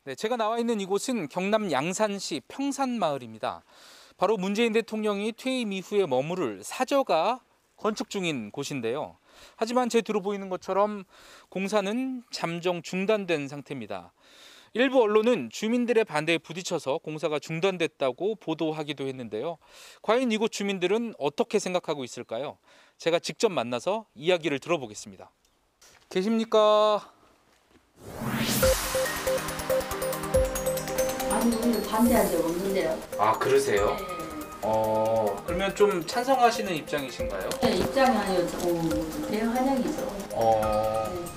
네, 제가 나와 있는 이곳은 경남 양산시 평산마을입니다. 바로 문재인 대통령이 퇴임 이후에 머무를 사저가 건축 중인 곳인데요. 하지만 제 뒤로 보이는 것처럼 공사는 잠정 중단된 상태입니다. 일부 언론은 주민들의 반대에 부딪혀서 공사가 중단됐다고 보도하기도 했는데요. 과연 이곳 주민들은 어떻게 생각하고 있을까요? 제가 직접 만나서 이야기를 들어보겠습니다. 계십니까? 아니, 우리는 반대한 적 없는데요. 아, 그러세요? 네. 그러면 좀 찬성하시는 입장이신가요? 네, 입장이 아니요. 대응 환영이죠.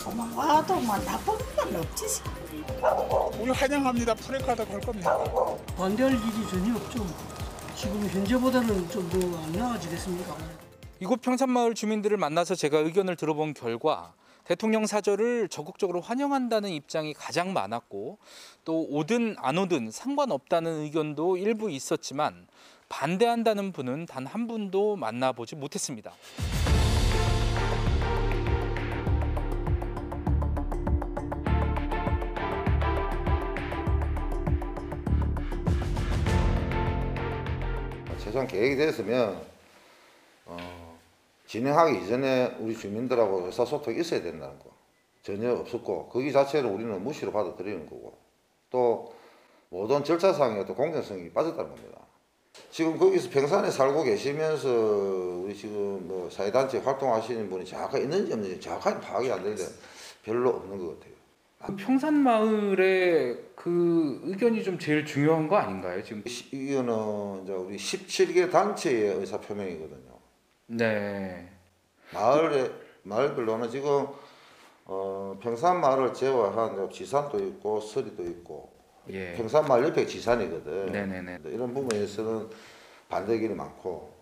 그만 와도 뭐 나쁜 건 없지. 우리 환영합니다. 프레카드 걸 겁니다. 반대할 일이 전혀 없죠. 지금 현재보다는 좀 더 안 나아지겠습니까? 이곳 평산마을 주민들을 만나서 제가 의견을 들어본 결과 대통령 사저를 적극적으로 환영한다는 입장이 가장 많았고, 또 오든 안 오든 상관없다는 의견도 일부 있었지만 반대한다는 분은 단 한 분도 만나보지 못했습니다. 최소한 계획이 됐으면 진행하기 이전에 우리 주민들하고 의사소통이 있어야 된다는 거 전혀 없었고, 거기 자체를 우리는 무시로 받아들이는 거고, 또 모든 절차상의 또 공정성이 빠졌다는 겁니다. 지금 거기서 평산에 살고 계시면서 우리 지금 뭐 사회단체 활동하시는 분이 정확하게 있는지 없는지 정확하게 파악이 안 되는데 별로 없는 것 같아요. 평산마을의 그 의견이 좀 제일 중요한 거 아닌가요? 지금 이거는 이제 우리 17개 단체의 의사 표명이거든요. 네. 마을별로는 지금 평산마을을 제외한 지산도 있고 서리도 있고, 예. 평산마을 옆에 지산이거든. 네네네. 이런 부분에서는 반대 의견이 많고.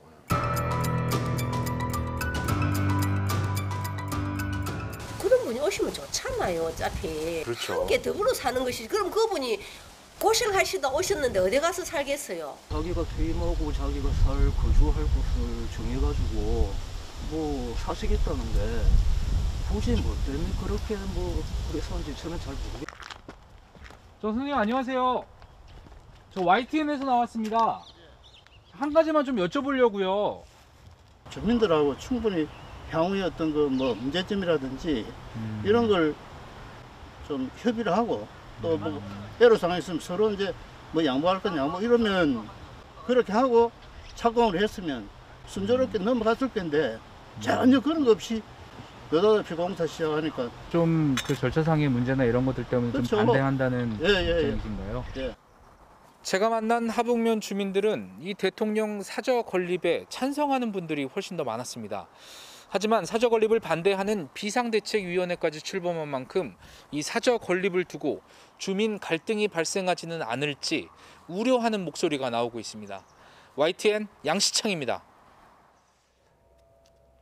그런 분이 오시면 좋잖아요. 어차피 그렇죠. 함께 더불어 사는 것이지. 그럼 그분이 고생하시다 오셨는데 어디 가서 살겠어요? 자기가 퇴임하고 자기가 거주할 곳을 정해가지고 뭐 사시겠다는데 굳이 뭐 때문에 그렇게 뭐 그래서인지 저는 잘 모르겠어요. 저 선생님 안녕하세요. 저 YTN에서 나왔습니다. 한 가지만 좀 여쭤보려고요. 주민들하고 충분히 향후의 어떤 그 뭐 문제점이라든지 이런 걸 좀 협의를 하고, 또 뭐 애로사항이 있으면 서로 이제 뭐 양보할 건 양보 이러면 그렇게 하고 착공을 했으면 순조롭게 넘어갔을 건데 전혀 그런 거 없이 느닷없이 공사 시작하니까 좀 그 절차상의 문제나 이런 것들 때문에 그렇죠. 좀 반대한다는 예. 입장이신가요? 예. 제가 만난 하북면 주민들은 이 대통령 사저 건립에 찬성하는 분들이 훨씬 더 많았습니다. 하지만 사저 건립을 반대하는 비상대책위원회까지 출범한 만큼 이 사저 건립을 두고 주민 갈등이 발생하지는 않을지 우려하는 목소리가 나오고 있습니다. YTN 양시창입니다.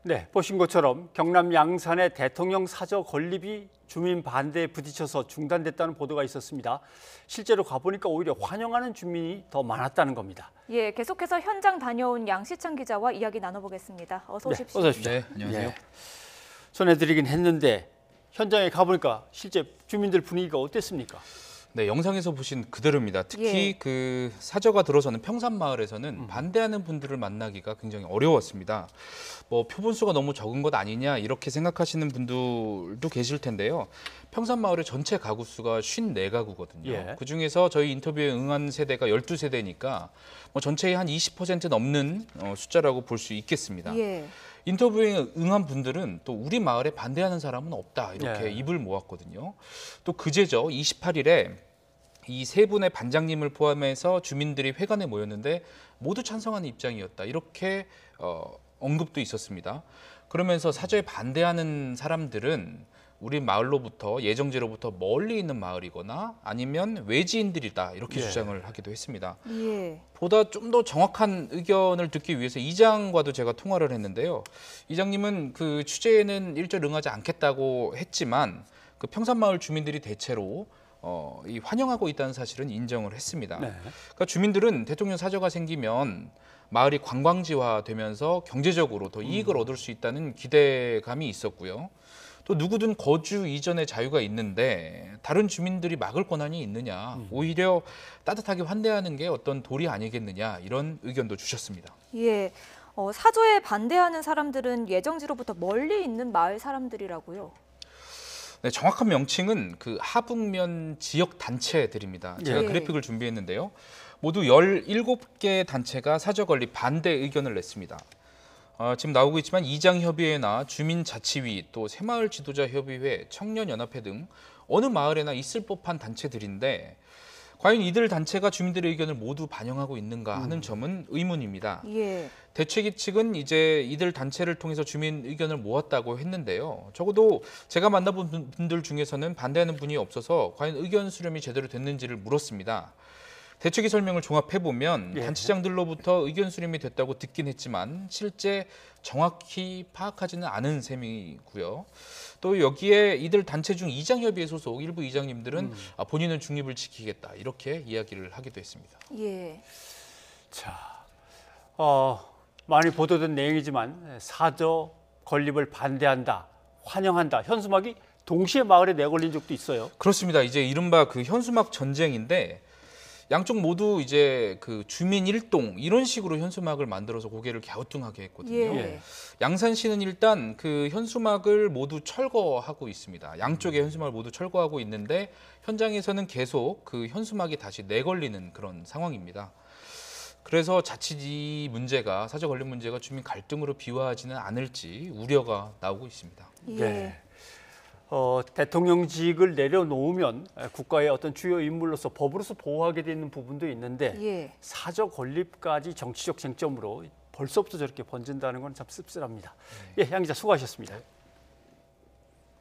네, 보신 것처럼 경남 양산의 대통령 사저 건립이 주민 반대에 부딪혀서 중단됐다는 보도가 있었습니다. 실제로 가보니까 오히려 환영하는 주민이 더 많았다는 겁니다. 예, 계속해서 현장 다녀온 양시창 기자와 이야기 나눠보겠습니다. 어서 오십시오. 어서 오십시오. 네, 안녕하세요. 전해드리긴 했는데 현장에 가보니까 실제 주민들 분위기가 어땠습니까? 네, 영상에서 보신 그대로입니다. 특히 예. 그 사저가 들어서는 평산마을에서는 반대하는 분들을 만나기가 굉장히 어려웠습니다. 뭐 표본수가 너무 적은 것 아니냐 이렇게 생각하시는 분들도 계실 텐데요. 평산마을의 전체 가구 수가 54가구거든요. 예. 그중에서 저희 인터뷰에 응한 세대가 12세대니까 뭐 전체의 한 20% 넘는 숫자라고 볼 수 있겠습니다. 예. 인터뷰에 응한 분들은 또 우리 마을에 반대하는 사람은 없다 이렇게 예. 입을 모았거든요. 또 그제죠. 28일에 이 세 분의 반장님을 포함해서 주민들이 회관에 모였는데 모두 찬성하는 입장이었다. 이렇게 언급도 있었습니다. 그러면서 사저에 반대하는 사람들은 우리 마을로부터 예정지로부터 멀리 있는 마을이거나 아니면 외지인들이다 이렇게 예. 주장을 하기도 했습니다. 예. 보다 좀 더 정확한 의견을 듣기 위해서 이장과도 제가 통화를 했는데요. 이장님은 그 취재에는 일절 응하지 않겠다고 했지만 그 평산마을 주민들이 대체로 이 환영하고 있다는 사실은 인정을 했습니다. 네. 그러니까 주민들은 대통령 사저가 생기면 마을이 관광지화되면서 경제적으로 더 이익을 얻을 수 있다는 기대감이 있었고요. 또 누구든 거주 이전의 자유가 있는데 다른 주민들이 막을 권한이 있느냐. 오히려 따뜻하게 환대하는 게 어떤 도리 아니겠느냐. 이런 의견도 주셨습니다. 예. 사저에 반대하는 사람들은 예정지로부터 멀리 있는 마을 사람들이라고요. 네, 정확한 명칭은 그 하북면 지역 단체들입니다. 제가 예. 그래픽을 준비했는데요. 모두 17개 단체가 사저 건립 반대 의견을 냈습니다. 지금 나오고 있지만 이장협의회나 주민자치위, 또 새마을 지도자협의회, 청년연합회 등 어느 마을에나 있을 법한 단체들인데 과연 이들 단체가 주민들의 의견을 모두 반영하고 있는가 하는 점은 의문입니다. 예. 대책위 측은 이제 이들 단체를 통해서 주민 의견을 모았다고 했는데요. 적어도 제가 만나본 분들 중에서는 반대하는 분이 없어서 과연 의견 수렴이 제대로 됐는지를 물었습니다. 대책위 설명을 종합해보면 예. 단체장들로부터 의견 수렴이 됐다고 듣긴 했지만 실제 정확히 파악하지는 않은 셈이고요. 또 여기에 이들 단체 중 이장협의회 소속 일부 이장님들은 본인은 중립을 지키겠다 이렇게 이야기를 하기도 했습니다. 예. 자, 많이 보도된 내용이지만 사저 건립을 반대한다, 환영한다. 현수막이 동시에 마을에 내걸린 적도 있어요. 그렇습니다. 이제 이른바 그 현수막 전쟁인데 양쪽 모두 이제 그 주민 일동 이런 식으로 현수막을 만들어서 고개를 갸우뚱하게 했거든요. 예. 양산시는 일단 그 현수막을 모두 철거하고 있습니다. 양쪽의 현수막을 모두 철거하고 있는데 현장에서는 계속 그 현수막이 다시 내걸리는 그런 상황입니다. 그래서 자칫 이 문제가 사저 건립 문제가 주민 갈등으로 비화하지는 않을지 우려가 나오고 있습니다. 예. 네. 대통령직을 내려놓으면 국가의 어떤 주요 인물로서 법으로서 보호하게 되는 부분도 있는데 예. 사저 건립까지 정치적 쟁점으로 벌써부터 저렇게 번진다는 건 참 씁쓸합니다. 예, 양 기자 수고하셨습니다.